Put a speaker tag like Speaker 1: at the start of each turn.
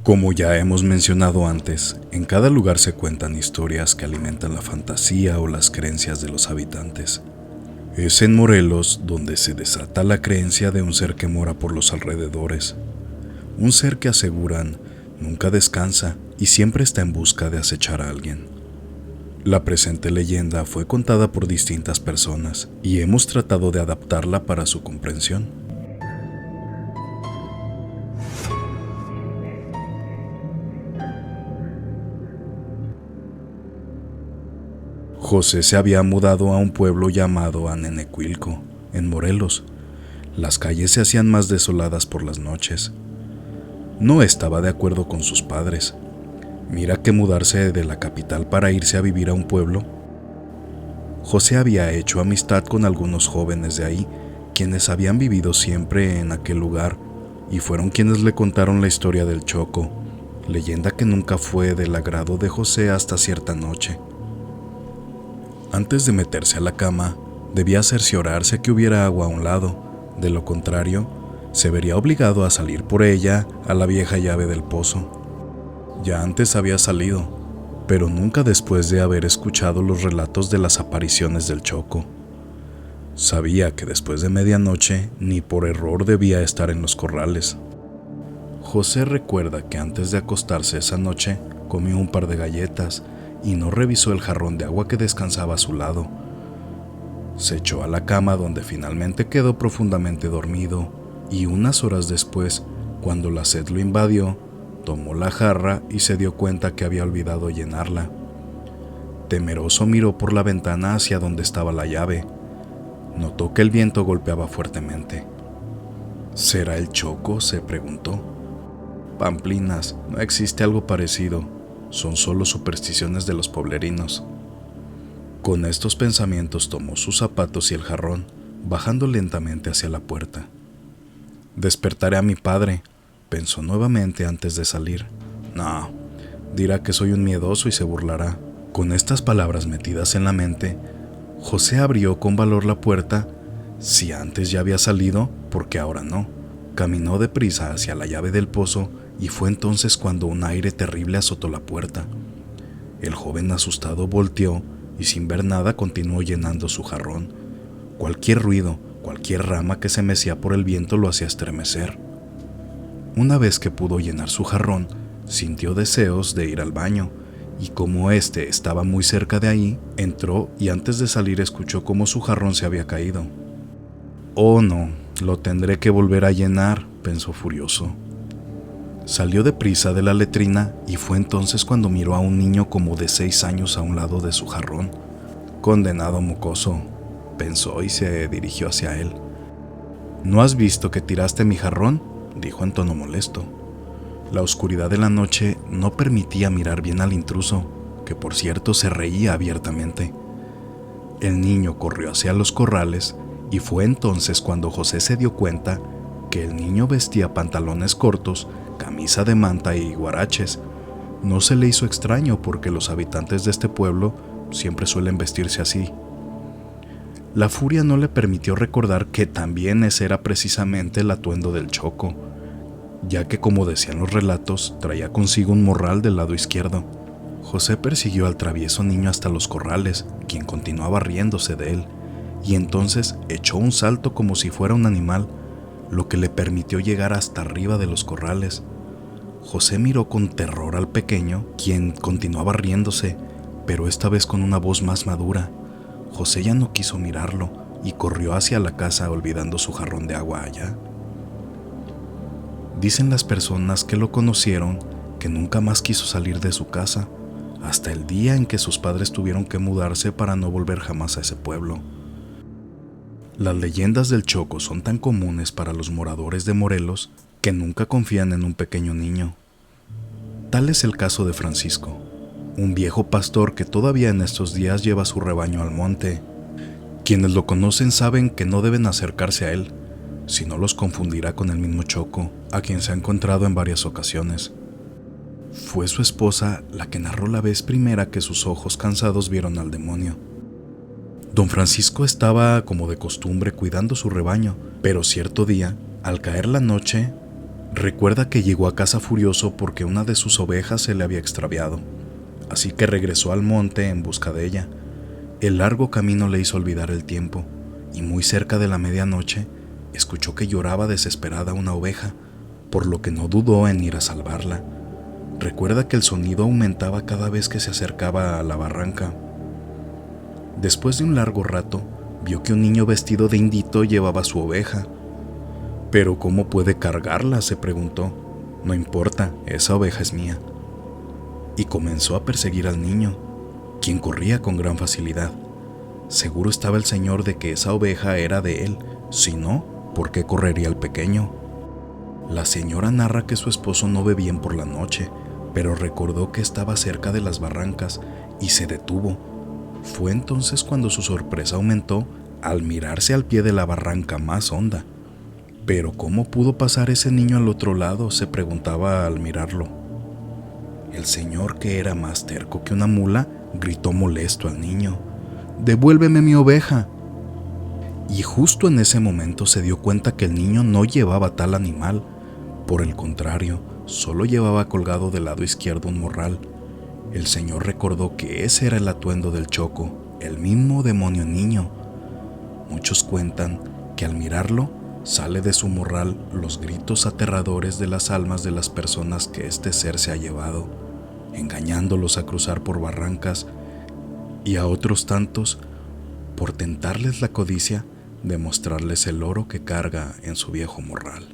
Speaker 1: Como ya hemos mencionado antes, en cada lugar se cuentan historias que alimentan la fantasía o las creencias de los habitantes. Es en Morelos donde se desata la creencia de un ser que mora por los alrededores. Un ser que aseguran nunca descansa y siempre está en busca de acechar a alguien. La presente leyenda fue contada por distintas personas y hemos tratado de adaptarla para su comprensión. José se había mudado a un pueblo llamado Anenecuilco, en Morelos. Las calles se hacían más desoladas por las noches. No estaba de acuerdo con sus padres. Mira que mudarse de la capital para irse a vivir a un pueblo. José había hecho amistad con algunos jóvenes de ahí, quienes habían vivido siempre en aquel lugar, y fueron quienes le contaron la historia del Choco, leyenda que nunca fue del agrado de José hasta cierta noche. Antes de meterse a la cama, debía cerciorarse que hubiera agua a un lado, de lo contrario, se vería obligado a salir por ella a la vieja llave del pozo. Ya antes había salido, pero nunca después de haber escuchado los relatos de las apariciones del Choco. Sabía que después de medianoche ni por error debía estar en los corrales. José recuerda que antes de acostarse esa noche comió un par de galletas y no revisó el jarrón de agua que descansaba a su lado. Se echó a la cama donde finalmente quedó profundamente dormido y unas horas después, cuando la sed lo invadió, tomó la jarra y se dio cuenta que había olvidado llenarla. Temeroso miró por la ventana hacia donde estaba la llave. Notó que el viento golpeaba fuertemente. ¿Será el Choco?, se preguntó. Pamplinas, no existe algo parecido. Son solo supersticiones de los pueblerinos. Con estos pensamientos tomó sus zapatos y el jarrón, bajando lentamente hacia la puerta. Despertaré a mi padre, pensó nuevamente antes de salir. No, dirá que soy un miedoso y se burlará. Con estas palabras metidas en la mente, José abrió con valor la puerta. Si antes ya había salido, ¿por qué ahora no? Caminó deprisa hacia la llave del pozo y fue entonces cuando un aire terrible azotó la puerta. El joven asustado volteó y sin ver nada continuó llenando su jarrón. Cualquier ruido, cualquier rama que se mecía por el viento lo hacía estremecer. Una vez que pudo llenar su jarrón, sintió deseos de ir al baño, y como éste estaba muy cerca de ahí, entró y antes de salir escuchó cómo su jarrón se había caído. «Oh no, lo tendré que volver a llenar», pensó furioso. Salió deprisa de la letrina y fue entonces cuando miró a un niño como de 6 años a un lado de su jarrón. «Condenado mocoso», pensó y se dirigió hacia él. «¿No has visto que tiraste mi jarrón?», dijo en tono molesto. La oscuridad de la noche no permitía mirar bien al intruso, que por cierto se reía abiertamente. El niño corrió hacia los corrales y fue entonces cuando José se dio cuenta que el niño vestía pantalones cortos, camisa de manta y guaraches. No se le hizo extraño porque los habitantes de este pueblo siempre suelen vestirse así. La furia no le permitió recordar que también ese era precisamente el atuendo del Choco, ya que, como decían los relatos, traía consigo un morral del lado izquierdo. José persiguió al travieso niño hasta los corrales, quien continuaba riéndose de él, y entonces echó un salto como si fuera un animal, lo que le permitió llegar hasta arriba de los corrales. José miró con terror al pequeño, quien continuaba riéndose, pero esta vez con una voz más madura. José ya no quiso mirarlo y corrió hacia la casa olvidando su jarrón de agua allá. Dicen las personas que lo conocieron que nunca más quiso salir de su casa, hasta el día en que sus padres tuvieron que mudarse para no volver jamás a ese pueblo. Las leyendas del Choco son tan comunes para los moradores de Morelos que nunca confían en un pequeño niño. Tal es el caso de Francisco, un viejo pastor que todavía en estos días lleva su rebaño al monte. Quienes lo conocen saben que no deben acercarse a él, si no los confundirá con el mismo Choco, a quien se ha encontrado en varias ocasiones. Fue su esposa la que narró la vez primera que sus ojos cansados vieron al demonio. Don Francisco estaba, como de costumbre, cuidando su rebaño, pero cierto día, al caer la noche, Recuerda que llegó a casa furioso porque una de sus ovejas se le había extraviado, así que regresó al monte en busca de ella. El largo camino le hizo olvidar el tiempo, y muy cerca de la medianoche escuchó que lloraba desesperada una oveja, por lo que no dudó en ir a salvarla. Recuerda que el sonido aumentaba cada vez que se acercaba a la barranca. Después de un largo rato, vio que un niño vestido de indito llevaba a su oveja. «¿Pero cómo puede cargarla?», se preguntó. «No importa, esa oveja es mía». Y comenzó a perseguir al niño, quien corría con gran facilidad. Seguro estaba el señor de que esa oveja era de él, si no, ¿por qué correría el pequeño? La señora narra que su esposo no ve bien por la noche, pero recordó que estaba cerca de las barrancas y se detuvo. Fue entonces cuando su sorpresa aumentó al mirarse al pie de la barranca más honda. «¿Pero cómo pudo pasar ese niño al otro lado?», se preguntaba al mirarlo. El señor, que era más terco que una mula, gritó molesto al niño: «¡Devuélveme mi oveja!». Y justo en ese momento se dio cuenta que el niño no llevaba tal animal. Por el contrario, solo llevaba colgado del lado izquierdo un morral. El señor recordó que ese era el atuendo del Choco, el mismo demonio niño. Muchos cuentan que al mirarlo sale de su morral los gritos aterradores de las almas de las personas que este ser se ha llevado, engañándolos a cruzar por barrancas, y a otros tantos por tentarles la codicia de mostrarles el oro que carga en su viejo morral.